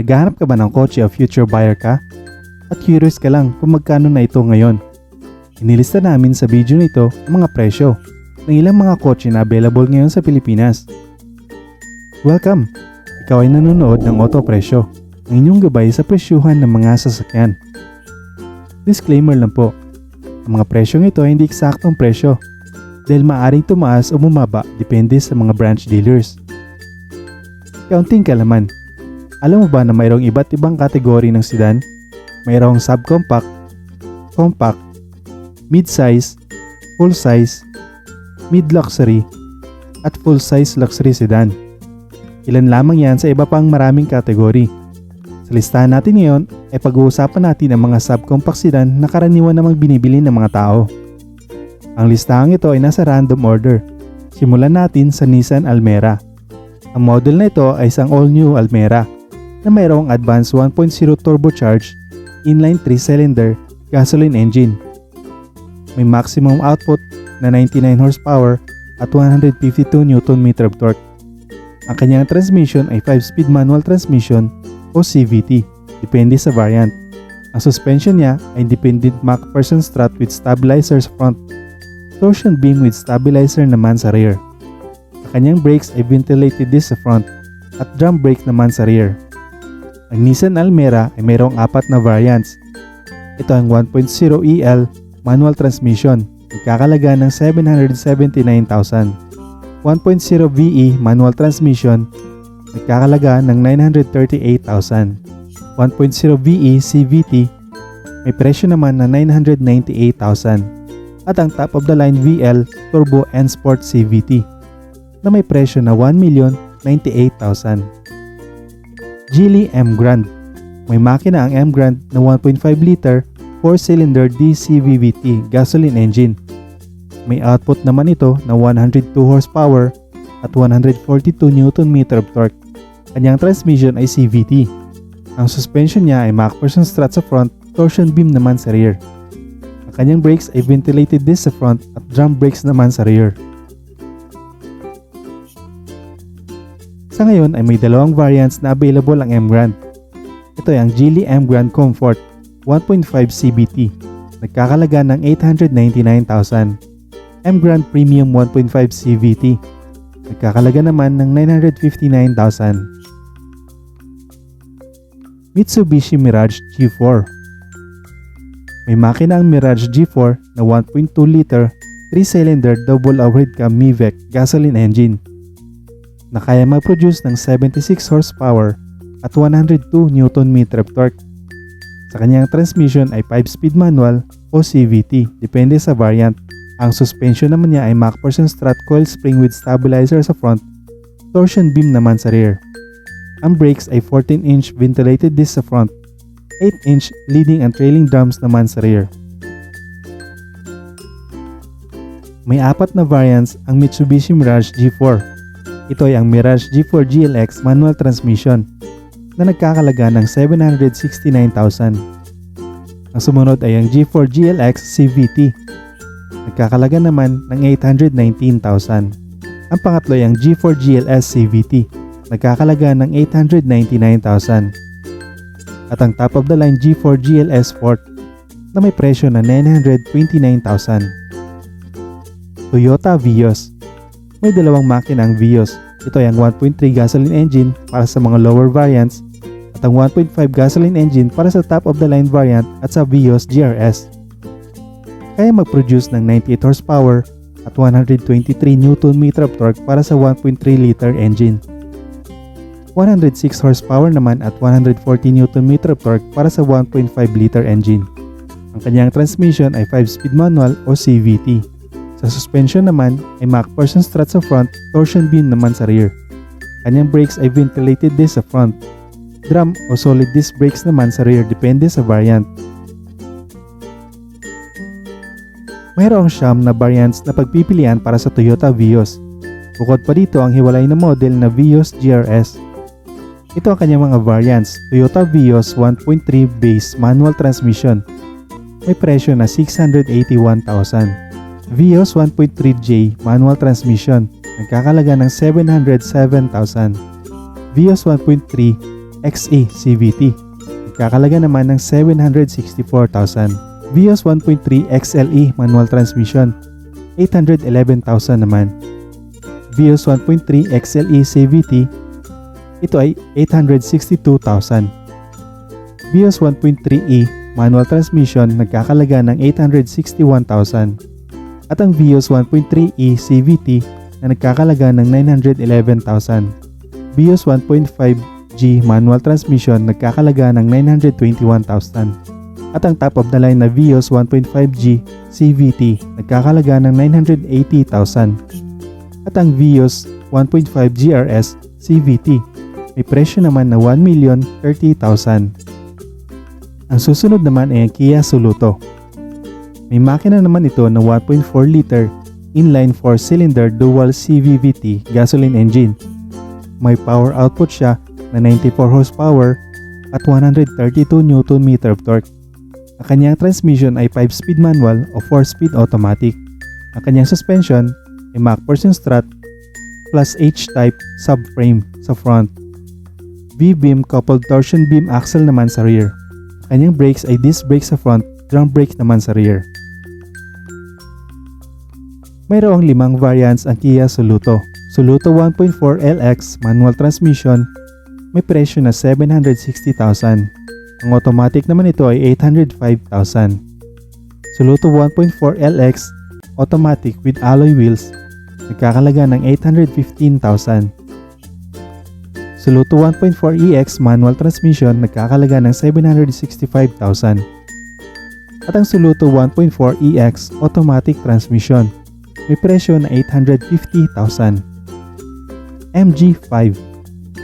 Naghahanap ka ba ng kotse o future buyer ka? At curious ka lang kung magkano na ito ngayon? Inilista namin sa video nito ang mga presyo ng ilang mga kotse na available ngayon sa Pilipinas. Welcome! Ikaw ay nanonood ng Auto Presyo, ang inyong gabay sa presyuhan ng mga sasakyan. Disclaimer lang po, ang mga presyong ito ay hindi eksaktong presyo dahil maaaring tumaas o bumaba depende sa mga branch dealers. Kaunting kalaman. Alam mo ba na mayroong iba't ibang kategory ng sedan? Mayroong subcompact, compact, mid-size, full-size, mid-luxury, at full-size luxury sedan. Ilan lamang yan sa iba pang maraming kategory. Sa listahan natin ngayon ay pag-uusapan natin ang mga subcompact sedan na karaniwan namang binibili ng mga tao. Ang listahang ito ay nasa random order. Simulan natin sa Nissan Almera. Ang model na ito ay isang all-new Almera na mayroong advanced 1.0 turbocharged inline 3-cylinder gasoline engine. May maximum output na 99 horsepower at 152 Nm of torque. Ang kanyang transmission ay 5-speed manual transmission o CVT, depende sa variant. Ang suspension niya ay independent MacPherson strut with stabilizer sa front, torsion beam with stabilizer naman sa rear. Ang kanyang brakes ay ventilated disc sa front at drum brake naman sa rear. Ang Nissan Almera ay mayroong 4 na variants. Ito ang 1.0 EL manual transmission, nagkakalaga ng 779,000. 1.0 VE manual transmission, nagkakalaga ng 938,000. 1.0 VE CVT, may presyo naman na 998,000. At ang top of the line VL Turbo and Sport CVT, na may presyo na 1,098,000. Geely M Grand. May makina ang M Grand na 1.5 liter 4-cylinder DCVT gasoline engine. May output naman ito na 102 horsepower at 142 Nm of torque. Kanyang transmission ay CVT. Ang suspension niya ay MacPherson strut sa front, torsion beam naman sa rear. Ang kanyang brakes ay ventilated disc sa front at drum brakes naman sa rear. Sa ngayon ay may dalawang variants na available ang M Grand. Ito ay ang Geely M Grand Comfort 1.5 CVT, nagkakalaga ng 899,000. M Grand Premium 1.5 CVT, nagkakalaga naman ng 959,000. Mitsubishi Mirage G4. May makina ang Mirage G4 na 1.2 liter 3-cylinder double overhead cam MIVEC gasoline engine na kaya mag-produce ng 76 horsepower at 102 Nm of torque. Sa kanyang transmission ay 5-speed manual o CVT, depende sa variant. Ang suspension naman niya ay MacPherson strut coil spring with stabilizer sa front, torsion beam naman sa rear. Ang brakes ay 14-inch ventilated disc sa front, 8-inch leading and trailing drums naman sa rear. May 4 na variants ang Mitsubishi Mirage G4. Ito ay ang Mirage G4 GLX manual transmission na nagkakalaga ng 769,000. Ang sumunod ay ang G4 GLX CVT, nagkakalaga naman ng 819,000. Ang pangatlo ay ang G4 GLS CVT, nagkakalaga ng 899,000. At ang top of the line G4 GLS Sport na may presyo na 929,000. Toyota Vios. May dalawang makina ang Vios. Ito ay ang 1.3 gasoline engine para sa mga lower variants at ang 1.5 gasoline engine para sa top of the line variant at sa Vios GRS. Kaya mag-produce ng 98 horsepower at 123 Nm of torque para sa 1.3 liter engine. 106 horsepower naman at 140 Nm of torque para sa 1.5 liter engine. Ang kanyang transmission ay 5-speed manual o CVT. Sa suspension naman ay MacPherson strut sa front, torsion beam naman sa rear. Kanyang brakes ay ventilated disc sa front, drum o solid disc brakes naman sa rear, depende sa variant. Mayroong siyam na variants na pagpipilian para sa Toyota Vios. Bukod pa dito ang hiwalay na model na Vios GRS. Ito ang kanyang mga variants. Toyota Vios 1.3 base manual transmission, may presyo na 681,000. Vios 1.3J manual transmission, nagkakalaga ng 707,000. Vios 1.3 XE CVT. Nagkakalaga naman ng 764,000. Vios 1.3 XLE manual transmission, 811,000 naman. Vios 1.3 XLE CVT, ito ay 862,000. Vios 1.3E manual transmission nagkakalaga ng 861,000. At ang Vios 1.3E CVT na nagkakalaga ng 911,000. Vios 1.5G manual transmission nagkakalaga ng 921,000. At ang top of the line na Vios 1.5G CVT nagkakalaga ng 980,000. At ang Vios 1.5 GRS CVT may presyo naman na 1,030,000. Ang susunod naman ay ang Kia Soluto. May makina naman ito na 1.4 liter inline 4-cylinder dual CVT gasoline engine. May power output siya na 94 horsepower at 132 Nm of torque. Ang kanyang transmission ay 5-speed manual o 4-speed automatic. Ang kanyang suspension ay MacPherson strut plus H-type subframe sa front. V-beam coupled torsion beam axle naman sa rear. Ang kanyang brakes ay disc brake sa front, drum brake naman sa rear. Mayroong 5 variants ang Kia Soluto. Soluto 1.4 LX manual transmission, may presyo na 760,000. Ang automatic naman ito ay 805,000. Soluto 1.4 LX automatic with alloy wheels, nagkakalaga ng 815,000. Soluto 1.4 EX manual transmission nagkakalaga ng 765,000. At ang Soluto 1.4 EX automatic transmission may presyo na 850,000. MG5.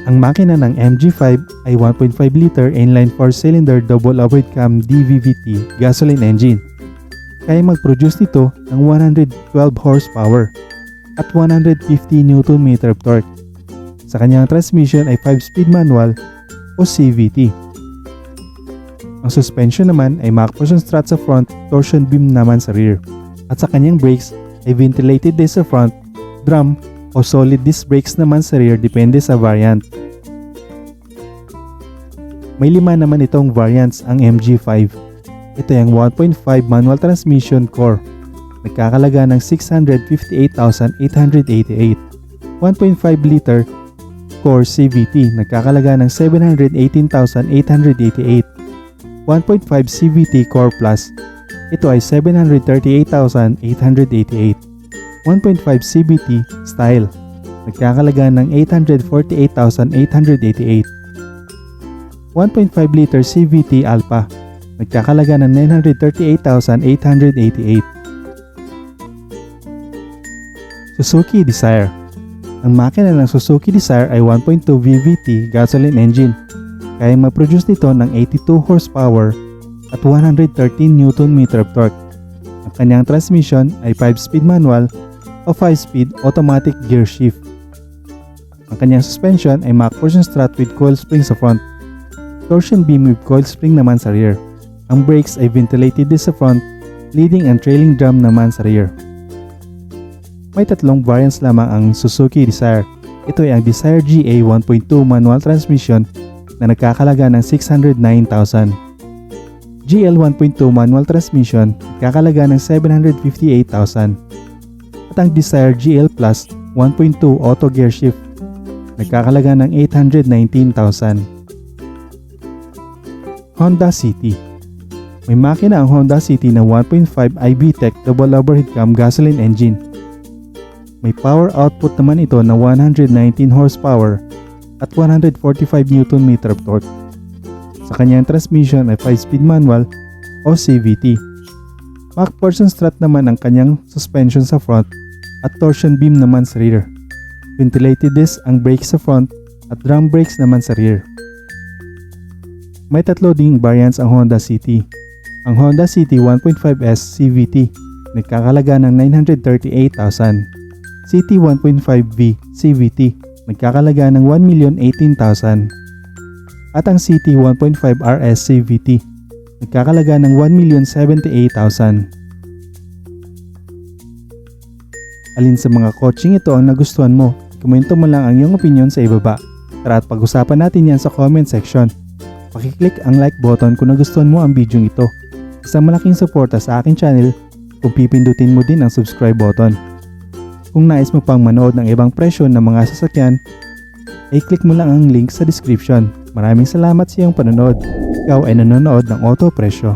Ang makina ng MG5 ay 1.5 liter inline 4-cylinder double overhead cam DVVT gasoline engine. Kaya mag-produce nito ng 112 horsepower at 150 Nm of torque. Sa kanyang transmission ay 5-speed manual o CVT. Ang suspension naman ay MacPherson strut sa front, torsion beam naman sa rear. At sa kanyang brakes ay ventilated disc sa front, drum o solid disc brakes naman sa rear depende sa variant. May 5 naman itong variants ang MG5. Ito ay ang 1.5 manual transmission core, nagkakalaga ng 658,888. 1.5 liter core CVT, nagkakalaga ng 718,888. 1.5 CVT core plus, ito ay 738,888. 1.5 CVT style, nagkakalaga ng 848,888. 1.5 liter CVT Alpha, nagkakalaga ng 938,888. Suzuki Desire. Ang makina ng Suzuki Desire ay 1.2 VVT gasoline engine. Kaya mag-produce nito ng 82 horsepower at 113 Nm of torque. Ang kanyang transmission ay 5-speed manual o 5-speed automatic gear shift. Ang kanyang suspension ay MacPherson strut with coil spring sa front, torsion beam with coil spring naman sa rear. Ang brakes ay ventilated disc sa front, leading and trailing drum naman sa rear. May 3 variants lamang ang Suzuki Desire. Ito ay ang Desire GA 1.2 manual transmission na nagkakalaga ng 609,000. GL 1.2 manual transmission nagkakalaga ng 758,000. At ang Desire GL Plus 1.2 auto gear shift nagkakalaga ng 819,000. Honda City. May makina ang Honda City na 1.5 IB-Tech double overhead cam gasoline engine. May power output naman ito na 119 horsepower at 145 Nm of torque. Sa kanyang transmission ay 5-speed manual o CVT. MacPherson strut naman ang kanyang suspension sa front at torsion beam naman sa rear. Ventilated disc ang brakes sa front at drum brakes naman sa rear. May 3 ding variants ang Honda City. Ang Honda City 1.5S CVT nagkakalaga ng 938,000. City 1.5V CVT nagkakalaga ng 1,018,000. At ang City 1.5 RS CVT nagkakalaga ng 1,078,000. Alin sa mga coaching ito ang nagustuhan mo? Komento mo lang ang iyong opinion sa ibaba. Tara at pag-usapan natin yan sa comment section. Pakiclick ang like button kung nagustuhan mo ang video ito. Isang malaking suporta sa aking channel kung pipindutin mo din ang subscribe button. Kung nais mo pang manood ng ibang presyo ng mga sasakyan, ay click mo lang ang link sa description. Maraming salamat sa iyong panonood. Ikaw ay nanonood ng Auto Presyo.